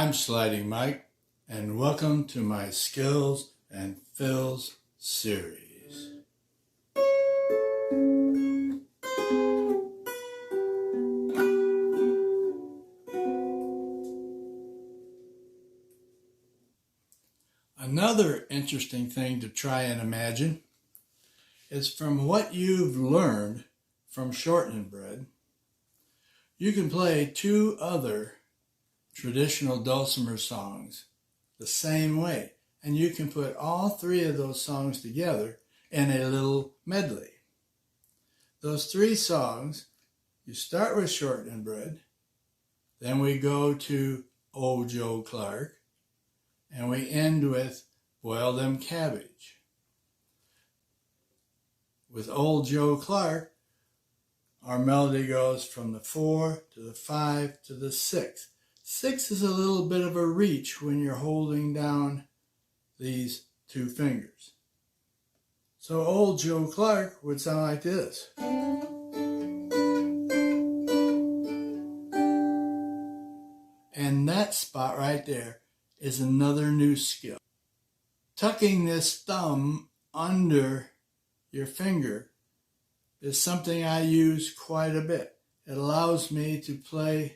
I'm Sliding Mike, and welcome to my Skills and Fills series. Another interesting thing to try and imagine is from what you've learned from Shortening Bread, you can play two other traditional Dulcimer songs the same way, and you can put all three of those songs together in a little medley. Those three songs, you start with Shortening Bread, then we go to Old Joe Clark, and we end with Boil Them Cabbage. With Old Joe Clark, our melody goes from the 4 to the 5 to the 6. 6 is a little bit of a reach when you're holding down these two fingers. So Old Joe Clark would sound like this. And that spot right there is another new skill. Tucking this thumb under your finger is something I use quite a bit. It allows me to play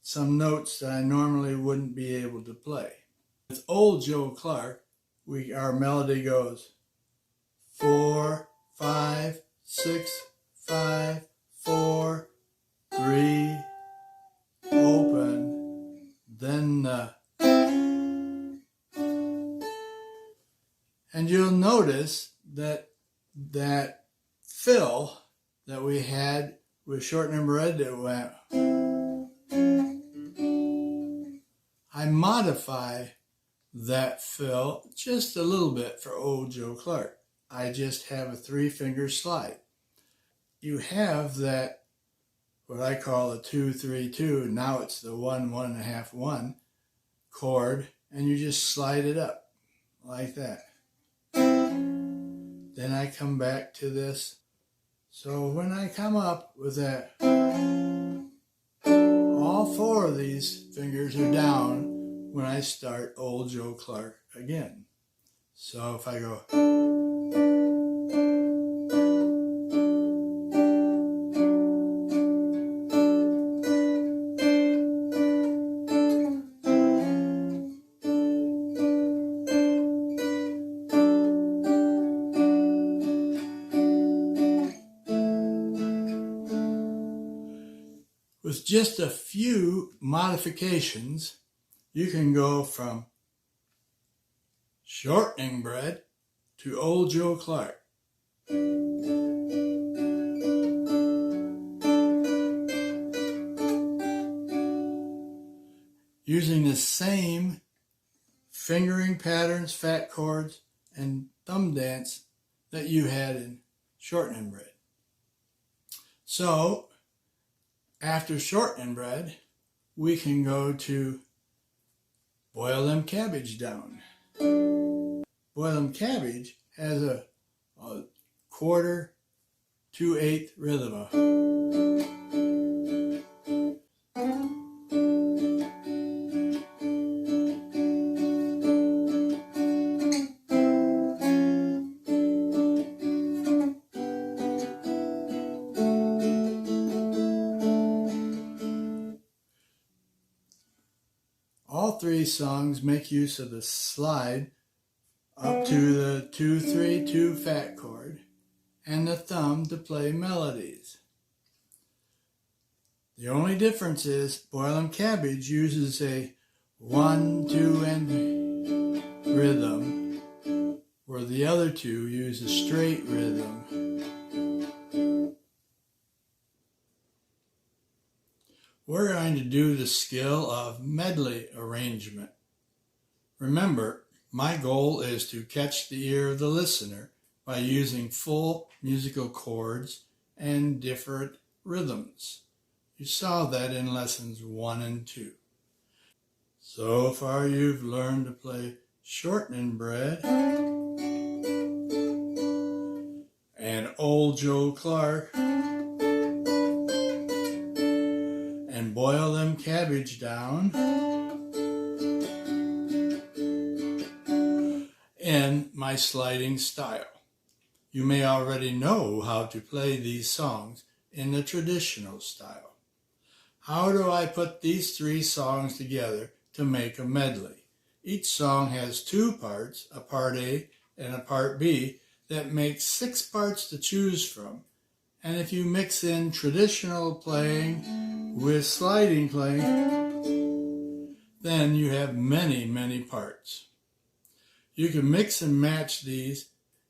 some notes that I normally wouldn't be able to play. With Old Joe Clark, our melody goes 4, 5, 6, 5, 4, 3, open, then the. And you'll notice that fill that we had with Shortening Bread that went, I modify that fill just a little bit for Old Joe Clark. I just have a 3-finger slide. You have that, what I call a 2-3-2, now it's the 1-1.5-1 chord, and you just slide it up like that. Then I come back to this. So when I come up with that, all 4 of these fingers are down when I start Old Joe Clark again. So if I go, with just a few modifications, you can go from Shortening Bread to Old Joe Clark. Using the same fingering patterns, fat chords, and thumb dance that you had in Shortening Bread. So, after Shortening Bread, we can go to Boil Them Cabbage Down. Boil Them Cabbage has a 1/4-2/8 rhythm. All 3 songs make use of the slide up to the 2-3-2 fat chord and the thumb to play melodies. The only difference is Boil Them Cabbage uses a 1-2 and rhythm, where the other 2 use a straight rhythm. We're going to do the skill of medley arrangement. Remember, my goal is to catch the ear of the listener by using full musical chords and different rhythms. You saw that in lessons 1 and 2. So far you've learned to play Shortening Bread and Old Joe Clark and Boil Them Cabbage Down in my sliding style. You may already know how to play these songs in the traditional style. How do I put these 3 songs together to make a medley? Each song has 2 parts, a part A and a part B, that makes 6 parts to choose from. And if you mix in traditional playing with sliding playing, then you have many, many parts. You can mix and match these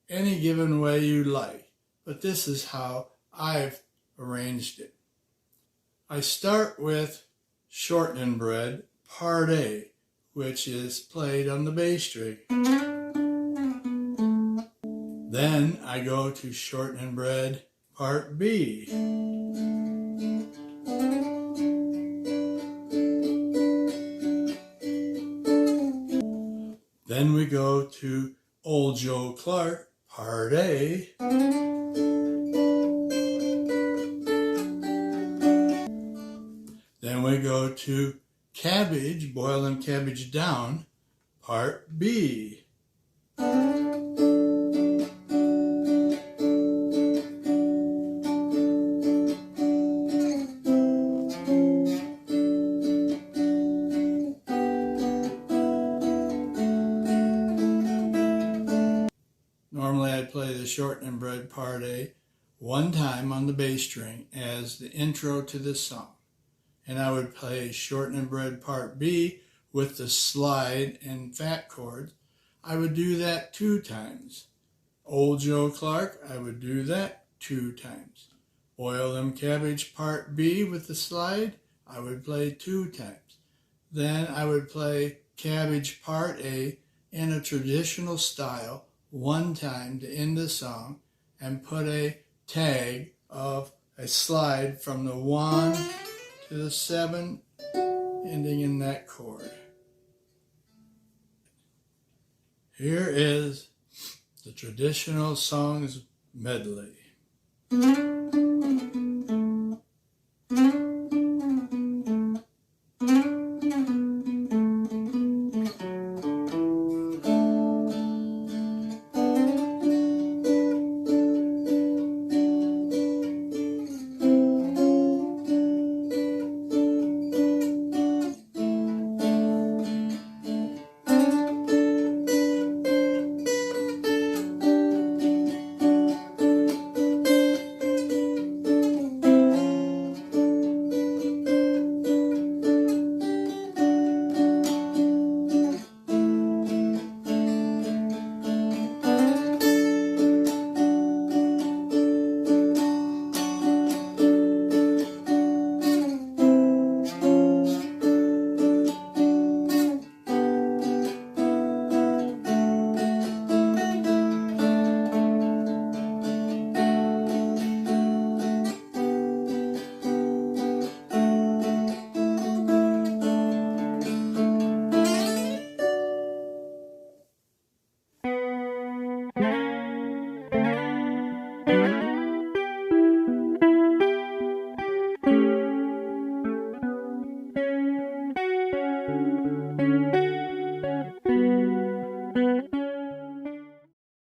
any given way you like, but this is how I've arranged it. I start with Shortening Bread, Part A, which is played on the bass string. Then I go to Shortening Bread, Part B. Then we go to Old Joe Clark, Part A. Then we go to Cabbage, Boil Them Cabbage Down, Part B. Normally I play the Shortening Bread Part A 1 time on the bass string as the intro to this song. And I would play Shortening Bread Part B with the slide and fat chords. I would do that 2 times. Old Joe Clark, I would do that 2 times. Boil Them Cabbage Part B with the slide, I would play 2 times. Then I would play Cabbage Part A in a traditional style 1 time to end the song and put a tag of a slide from the 1 to the 7, ending in that chord. Here is the traditional songs medley.